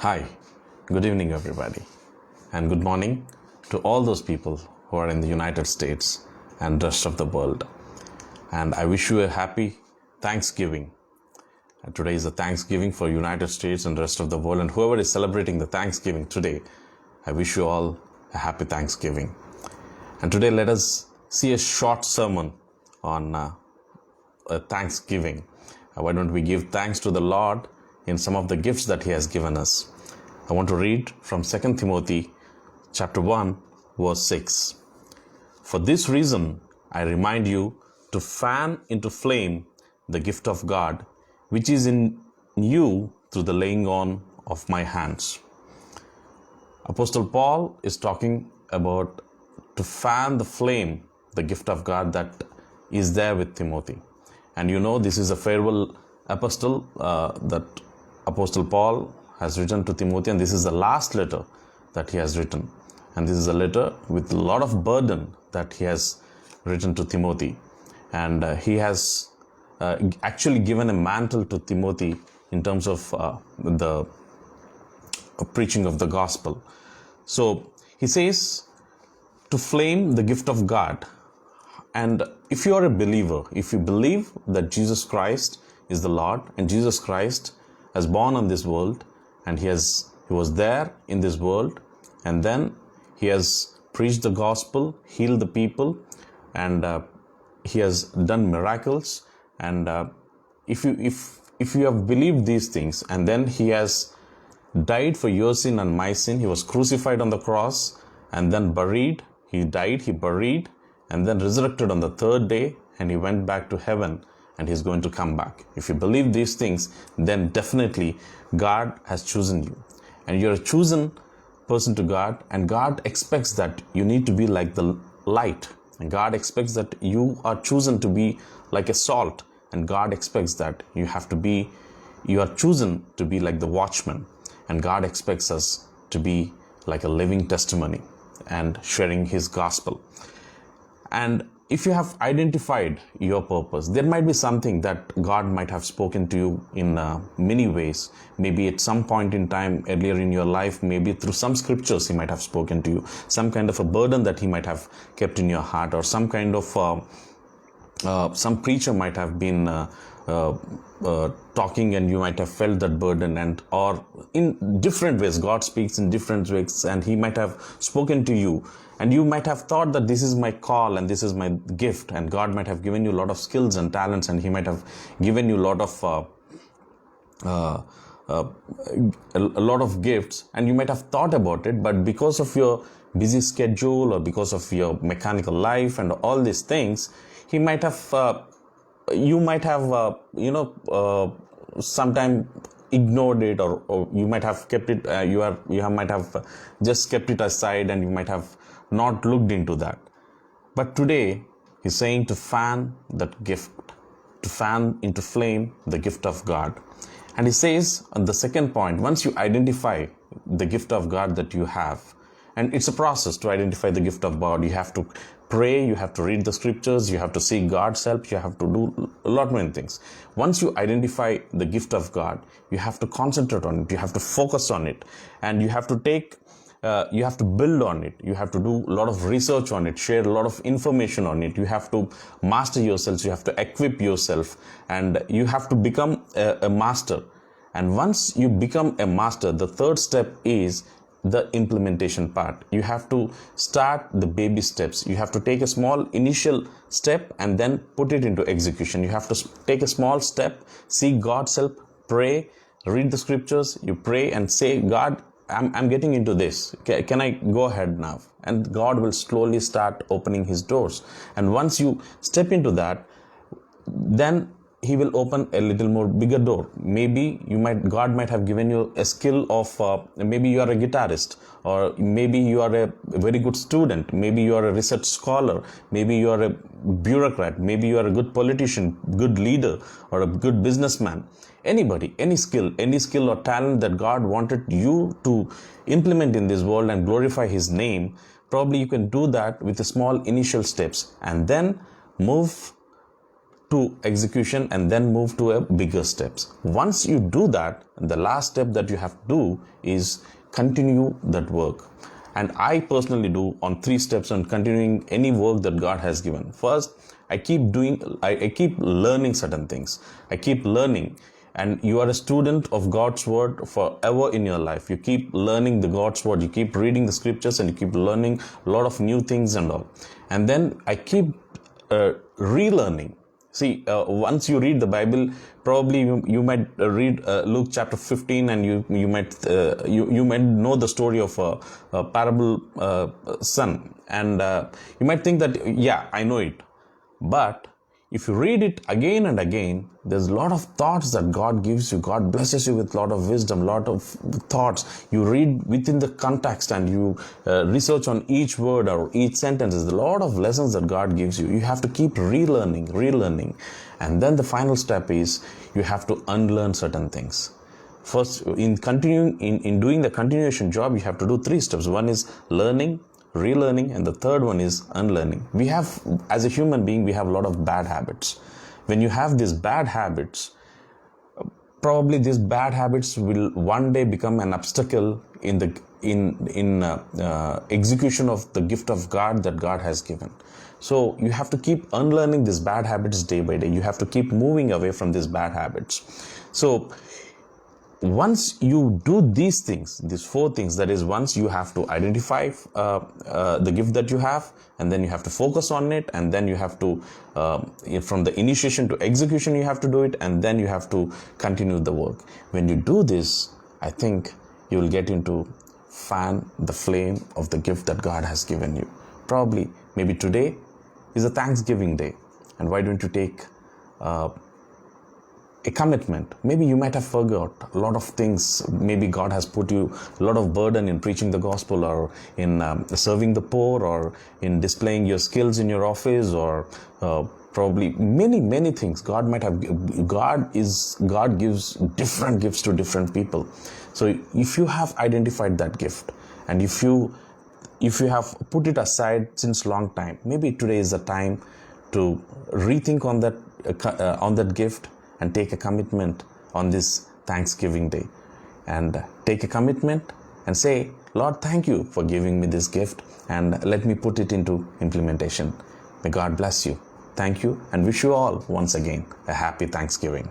Hi, good evening, everybody, and good morning to all those people who are in the United States and rest of the world. And I wish you a happy Thanksgiving. Today is the Thanksgiving for United States and rest of the world, and whoever is celebrating the Thanksgiving today, I wish you all a happy Thanksgiving. And today let us see a short sermon on Thanksgiving. Why don't we give thanks to the Lord in some of the gifts that He has given us? I want to read from 2 Timothy chapter 1, verse 6. For this reason, I remind you to fan into flame the gift of God, which is in you through the laying on of my hands. Apostle Paul is talking about to fan the flame, the gift of God that is there with Timothy. And you know, this is a farewell epistle that Apostle Paul has written to Timothy, and this is the last letter that he has written. And this is a letter with a lot of burden that he has written to Timothy. And he has actually given a mantle to Timothy in terms of the preaching of the gospel. So he says to flame the gift of God. And if you are a believer, if you believe that Jesus Christ is the Lord and Jesus Christ has born on this world, and he was there in this world, and then he has preached the gospel, healed the people, and he has done miracles. And if you have believed these things, and then he has died for your sin and my sin, he was crucified on the cross and then buried. He died, he buried, and then resurrected on the third day, and he went back to heaven, and he's going to come back. If you believe these things, then definitely God has chosen you, and you're a chosen person to God, and God expects that you need to be like the light, and God expects that you are chosen to be like a salt, and God expects that you are chosen to be like the watchman, and God expects us to be like a living testimony and sharing His gospel. And if you have identified your purpose, there might be something that God might have spoken to you in many ways. Maybe at some point in time earlier in your life, maybe through some scriptures He might have spoken to you, some kind of a burden that He might have kept in your heart, or some kind of some preacher might have been talking, and you might have felt that burden, and or in different ways God speaks in different ways, and He might have spoken to you, and you might have thought that this is my call and this is my gift, and God might have given you a lot of skills and talents, and He might have given you a lot of gifts, and you might have thought about it, but because of your busy schedule or because of your mechanical life and all these things, He might have you might have sometime ignored it, or you might have kept it, you might have just kept it aside, and you might have not looked into that. But today He's saying to fan that gift, to fan into flame the gift of God. And He says on the second point, once you identify the gift of God that you have, and it's a process to identify the gift of God. You have to pray, you have to read the scriptures, you have to seek God's help, you have to do a lot many things. Once you identify the gift of God, you have to concentrate on it, you have to focus on it, and you have to you have to build on it, you have to do a lot of research on it, share a lot of information on it, you have to master yourself, you have to equip yourself, and you have to become a master. And once you become a master, the third step is the implementation part. You have to start the baby steps. You have to take a small initial step and then put it into execution. You have to take a small step, seek God's help, pray, read the scriptures, you pray and say, God, I'm getting into this. Can I go ahead now? And God will slowly start opening His doors. And once you step into that, then He will open a little more bigger door. Maybe God might have given you a skill of, maybe you are a guitarist, or maybe you are a very good student, maybe you are a research scholar, maybe you are a bureaucrat, maybe you are a good politician, good leader, or a good businessman. Anybody, any skill or talent that God wanted you to implement in this world and glorify His name, probably you can do that with a small initial steps, and then move to execution and then move to a bigger steps. Once you do that, the last step that you have to do is continue that work. And I personally do on 3 steps on continuing any work that God has given. First, I keep learning certain things. I keep learning. And you are a student of God's word forever in your life. You keep learning the God's word. You keep reading the scriptures and you keep learning a lot of new things and all. And then I keep relearning. See, once you read the Bible, probably you might read Luke chapter 15, and you might know the story of a parable son, and you might think that, yeah, I know it. But if you read it again and again, there's a lot of thoughts that God gives you. God blesses you with a lot of wisdom, a lot of thoughts. You read within the context and you research on each word or each sentence. There's a lot of lessons that God gives you. You have to keep relearning. And then the final step is you have to unlearn certain things. First, in doing the continuation job, you have to do 3 steps. One is learning, relearning, and the third one is unlearning. We have, as a human being, we have a lot of bad habits. When you have these bad habits, probably these bad habits will one day become an obstacle in the execution of the gift of God that God has given. So you have to keep unlearning these bad habits day by day. You have to keep moving away from these bad habits. So once you do these things, these 4 things, that is, once you have to identify the gift that you have, and then you have to focus on it, and then you have to, from the initiation to execution, you have to do it, and then you have to continue the work. When you do this, I think you will get into fan the flame of the gift that God has given you. Probably, maybe today is a Thanksgiving day, and why don't you take a commitment? Maybe you might have forgot a lot of things. Maybe God has put you a lot of burden in preaching the gospel, or in serving the poor, or in displaying your skills in your office, or probably many things. God gives different gifts to different people. So if you have identified that gift, and if you have put it aside since long time, maybe today is the time to rethink on that gift, and take a commitment on this Thanksgiving Day, and take a commitment and say, Lord, thank you for giving me this gift, and let me put it into implementation. May God bless you. Thank you, and wish you all once again a happy Thanksgiving.